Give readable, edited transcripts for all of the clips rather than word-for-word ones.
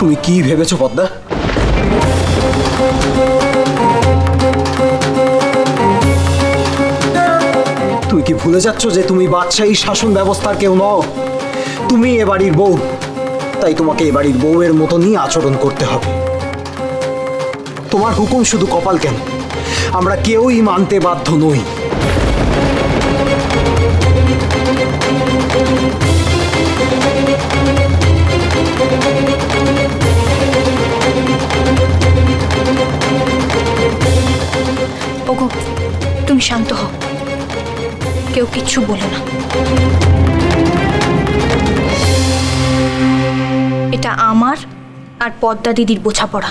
তুমি কি ভেবেছো পদ্মা? তুমি কি ভুলে যাচ্ছ যে তুমি বাদশাহী শাসন ব্যবস্থার কেউ নও? তুমি এ বাড়ির বউ, তাই তোমাকে এ বাড়ির বউয়ের মতো নিয়ে আচরণ করতে হবে। তোমার হুকুম শুধু কপাল কেন, আমরা কেউই মানতে বাধ্য নই। ওগো, তুমি শান্ত হও, কেউ কিচ্ছু বলো না। এটা আমার আর পদ্মা দিদির বোঝাপড়া।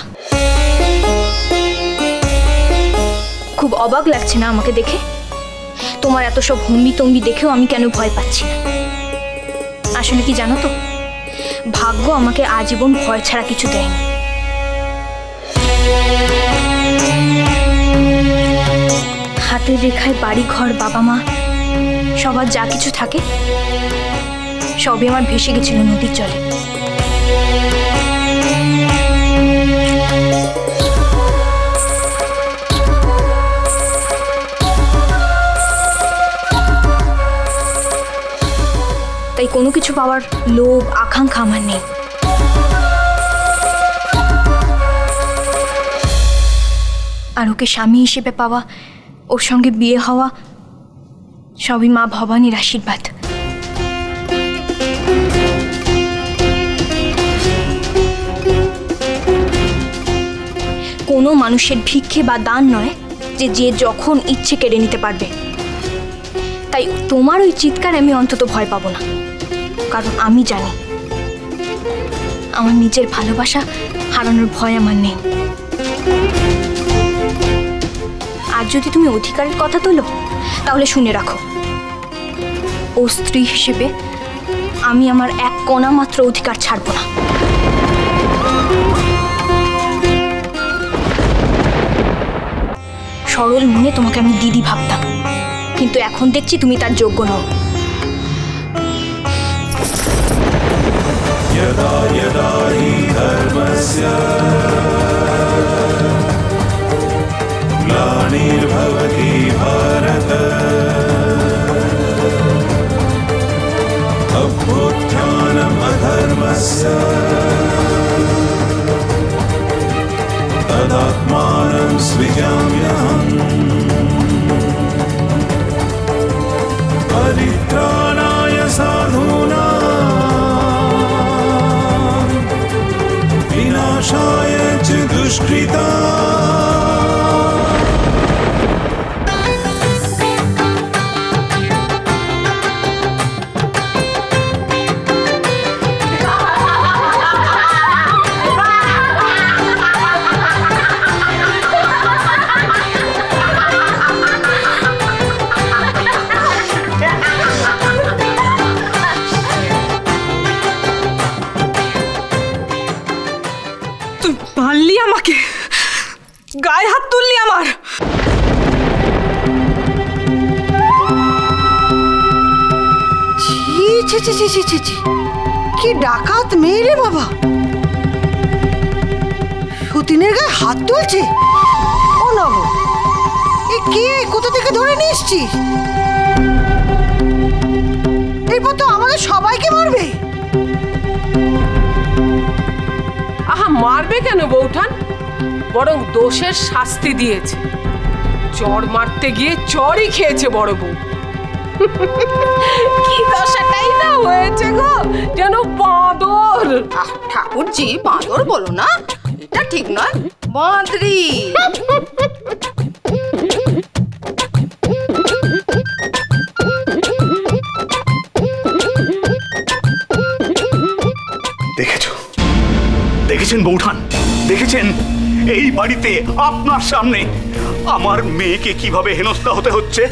খুব অবাক লাগছে না আমাকে দেখে? তোমার এত সব হুম্বি তম্বি দেখেও আমি কেন ভয় পাচ্ছি না? আসলে কি জানো তো, ভাগ্য আমাকে আজীবন ভয় ছাড়া কিছু দেয়নি। হাতের রেখায় বাড়ি ঘর বাবা মা সবার যা কিছু থাকে সবই আমার ভেসে গেছিল নদীর জলে। তাই কোনো কিছু পাওয়ার লোভ আকাঙ্ক্ষা আমার নেই। আর ওকে স্বামী হিসেবে পাওয়া, ওর সঙ্গে বিয়ে হওয়া সবই মা ভবানীর আশীর্বাদ। কোনো মানুষের ভিক্ষে বা দান নয় যে যে যখন ইচ্ছে কেড়ে নিতে পারবে। তাই তোমার ওই চিৎকার আমি অন্তত ভয় পাবো না, কারণ আমি জানি আমার নিজের ভালোবাসা হারানোর ভয় আমার নেই। আর যদি তুমি অধিকারের কথা তোলো, তাহলে শুনে রাখো, ও স্ত্রী হিসেবে আমি আমার এক কণা মাত্র অধিকার ছাড়ব না। সরল মনে তোমাকে আমি দিদি ভাবতাম, কিন্তু এখন দেখছি তুমি তার যোগ্য নও। यदा यदा हि धर्मस्य ग्लानिर्भवति भारत अभ्युत्थानम् अधर्मस्य तदात्मानं सृजाम्यहम् परित्राणाय साधूनां विनाशाय च दुष्कृता। মারলি আমাকে, গায়ে হাত তুললি আমার। কি ডাকাত মেয়ে রে বাবা, সতীনের গায়ে হাত তুলছে? ও নব, এ কে, কোথা থেকে ধরে নিয়ে এসছিস? এরপর তো আমাদের সবাইকে মারবে। আহা, মারবে কেন বৌঠান, বরং দোষের শাস্তি দিয়েছে। চড় মারতে গিয়ে চড়ই খেয়েছে বড় বউ। কি দশাটাই না হয়েছে গো, যেন বাঁদর। ঠাকুরজি, বাঁদর বলো না, এটা ঠিক নয়, বাঁদরি। দেখেছেন বৌঠান, দেখেছেন এই বাড়িতে আপনার সামনে আমার মেয়েকে কিভাবে হেনস্থা হতে হচ্ছে।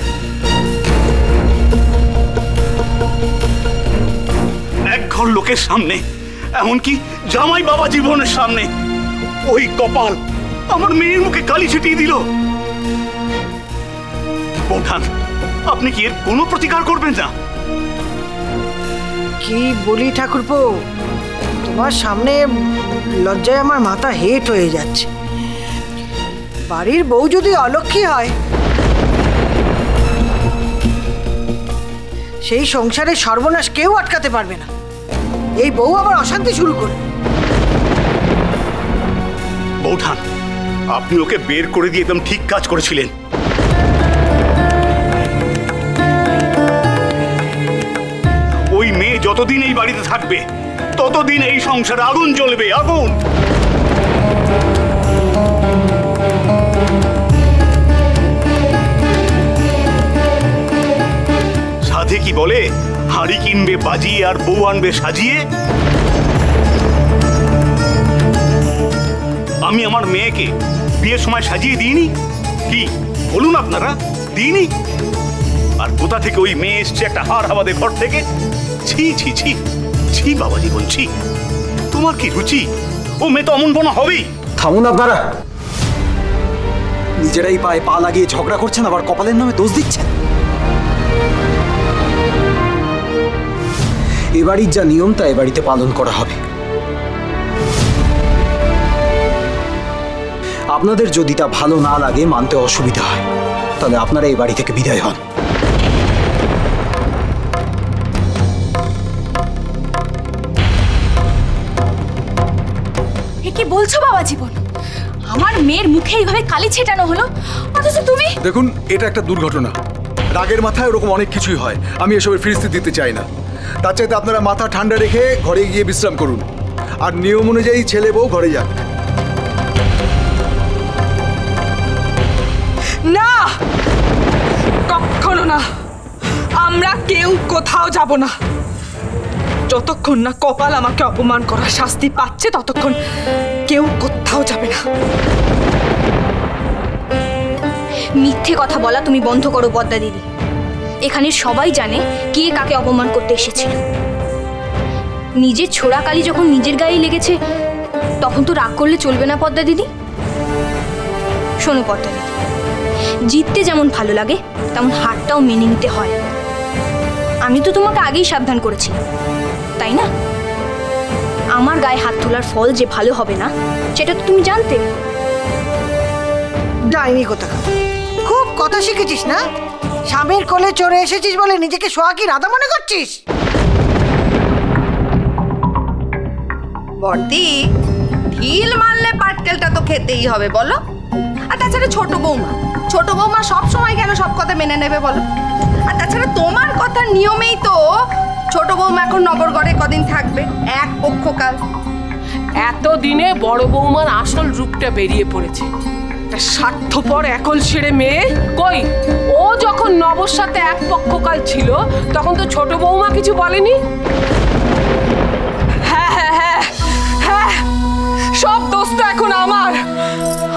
এক ঘর লোকের সামনে, এমনকি জামাই বাবা জীবনের সামনে ওই কপাল আমার মেয়ের মুখে কালি ছিটিয়ে দিল। বৌঠান, আপনি কি এর কোনো প্রতিকার করবেন না? কি বলি ঠাকুরপো, তোমার সামনে লজ্জায় আমার মাথা হেট হয়ে যাচ্ছে। বাড়ির বউ যদি অলক্ষী হয়, সেই সংসারের সর্বনাশ কেউ আটকাতে পারবে না। এই বউ আবার অশান্তি শুরু করে। বৌঠান, আপনি ওকে বের করে দিয়ে একদম ঠিক কাজ করেছিলেন। ওই মেয়ে যতদিন এই বাড়িতে থাকবে ততদিন এই সংসারে আগুন জ্বলবে, আগুন। সাধে কি বলে, হাঁড়ি কিনবে বাজিয়ে আর বউ আনবে সাজিয়ে। আমি আমার মেয়েকে বিয়ের সময় সাজিয়ে দিইনি? কি বলুন আপনারা, দিইনি? আর কোথা থেকে ওই মেয়ে এসছে একটা হার হাওয়াতে ঘর থেকে? ছি ছি ছি ছি বাবা জীবন, ছি। তোমার কি রুচি? ও মেয়ে তো অমন বোনা হবেই। থামুন আপনারা। নিজেরাই পায়ে পা লাগিয়ে ঝগড়া করছেন, আবার কপালের নামে দোষ দিচ্ছেন। এ বাড়ির যা নিয়ম তা এ বাড়িতে পালন করা হবে। আপনাদের যদি তা ভালো না লাগে, মানতে অসুবিধা হয়, তাহলে আপনারা এই বাড়ি থেকে বিদায় হন। কি বলছো বাবা জীবন? আমার মেয়ের মুখে এইভাবে কালি ছেটানো হলো, অথচ তুমি। দেখুন, এটা একটা দুর্ঘটনা। রাগের মাথায় ওরকম অনেক কিছুই হয়। আমি এসবের ফিরিস্তি দিতে চাই না। তার চাইতে আপনারা মাথা ঠান্ডা রেখে ঘরে গিয়ে বিশ্রাম করুন, আর নিয়ম অনুযায়ী ছেলে বউ ঘরে যান। না, কখনো না। আমরা কেউ কোথাও যাব না। যতক্ষণ না কপাল আমাকে অপমান করার শাস্তি পাচ্ছে, ততক্ষণ কেউ কোথাও যাবে না। মিথ্যে কথা বলা তুমি বন্ধ করো পদ্মা দিদি। এখানে সবাই জানে কে কাকে অপমান করতে এসেছিল। নিজের ছোড়া কালি যখন নিজের গায়ে লেগেছে, তখন তো রাগ করলে চলবে না পদ্মা দিদি। শোনো পদ্মা দিদি, জিততে যেমন ভালো লাগে তেমন হারটাও মেনে নিতে হয়। আমি তো তোমাকে আগেই সাবধান করেছি, তাই না? আমার গায়ে হাত তোলার ফল যে ভালো হবে না, সেটা তো তুমি জানতে। ডাইনি কথা, খুব কথা শিখেছিস না? স্বামীর কোলে চড়ে এসেছিস বলে নিজেকে সোহাগী রাধা মনে করছিস? বর্দি, ঢিল মারলে পাটকেলটা তো খেতেই হবে বলো। আর তাছাড়া ছোট বৌমা সব সময় কেন সব কথা মেনে নেবে বলো? আর তাছাড়া তোমার কথার নিয়মেই তো ছোট বৌমা এখন নগরগড়ে কদিন থাকবে, এক পক্ষকাল। এতদিনে বড় বৌমার আসল রূপটা বেরিয়ে পড়েছে। একটা স্বার্থপর একল ছেড়ে মেয়ে। কই, ও যখন নবর সাথে এক পক্ষকাল ছিল, তখন তো ছোট বৌমা কিছু বলেনি। হ্যাঁ হ্যাঁ হ্যাঁ হ্যাঁ, সব দোষ তো এখন আমার।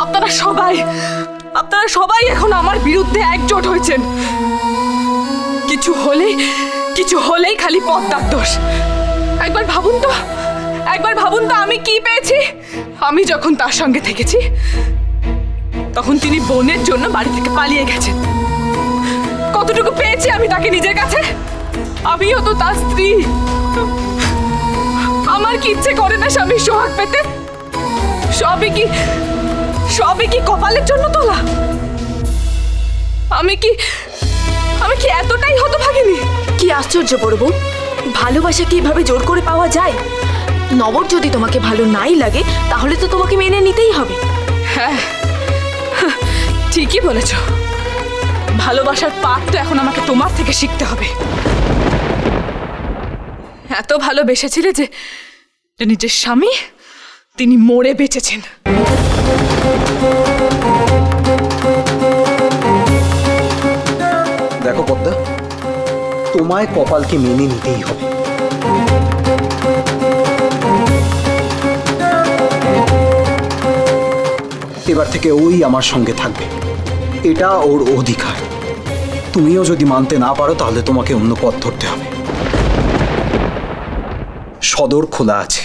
আপনারা সবাই এখন আমার বিরুদ্ধে একজোট হয়েছেন। কিছু হলেই খালি পদ্মার দোষ। একবার ভাবুন তো আমি কি পেয়েছি। আমি যখন তার সঙ্গে থেকেছি, তখন তিনি বোনের জন্য বাড়ি থেকে পালিয়ে গেছেন। কতটুকু পেয়েছি আমি তাকে নিজের কাছে? আমিও তো তার স্ত্রী। আমার কি ইচ্ছে করে না স্বামীর সোহাগ পেতে? সবই কি কপালের জন্য তোলা? আমি কি এতটাই হতভাগিনী? কি আশ্চর্য বড় বউ, ভালোবাসা কি এভাবে জোর করে পাওয়া যায়? নবর যদি তোমাকে ভালো নাই লাগে, তাহলে তো তোমাকে মেনে নিতেই হবে। হ্যাঁ, ঠিকই বলেছ। ভালোবাসার পাঠ তো এখন আমাকে তোমার থেকে শিখতে হবে। এত ভালোবেসেছিলে যে নিজের স্বামী তিনি মরে বেঁচেছেন। দেখো পদ্মা, তোমায় কপালকে মেনে নিতেই হবে। এবার থেকে ওই আমার সঙ্গে থাকবে, এটা ওর অধিকার। তুমিও যদি মানতে না পারো, তাহলে তোমাকে অন্য পথ ধরতে হবে। সদর খোলা আছে।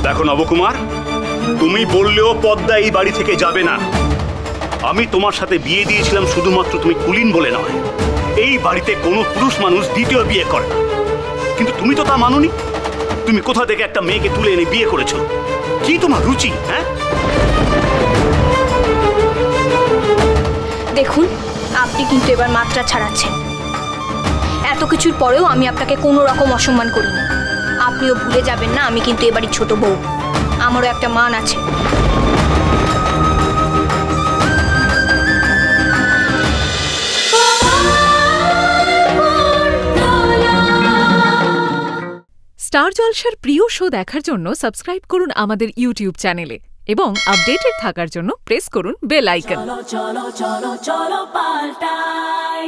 দেখো নবকুমার, তুমি বললেও পদ্মা এই বাড়ি থেকে যাবে না। আমি তোমার সাথে বিয়ে দিয়েছিলাম শুধুমাত্র তুমি কুলীন বলে নয়। এই বাড়িতে কোনো পুরুষ মানুষ দ্বিতীয় বিয়ে করে না, কিন্তু তুমি তো তা মানোনি। তুমি কোথা থেকে একটা মেয়েকে তুলে এনে বিয়ে করেছো? কি তোমার রুচি? হ্যাঁ, দেখুন, আপনি কিন্তু এবার মাত্রা ছাড়াচ্ছেন। এত কিছুর পরেও আমি আপনাকে কোনো রকম অসম্মান করিনি। আপনিও ভুলে যাবেন না আমি কিন্তু এবারই ছোট বউ, আমারও একটা মান আছে। স্টার জলসার প্রিয় শো দেখার জন্য সাবস্ক্রাইব করুন আমাদের ইউটিউব চ্যানেলে এবং আপডেটেড থাকার জন্য প্রেস করুন বেল আইকন। চলো চলো চলো চলো পাল্টাই।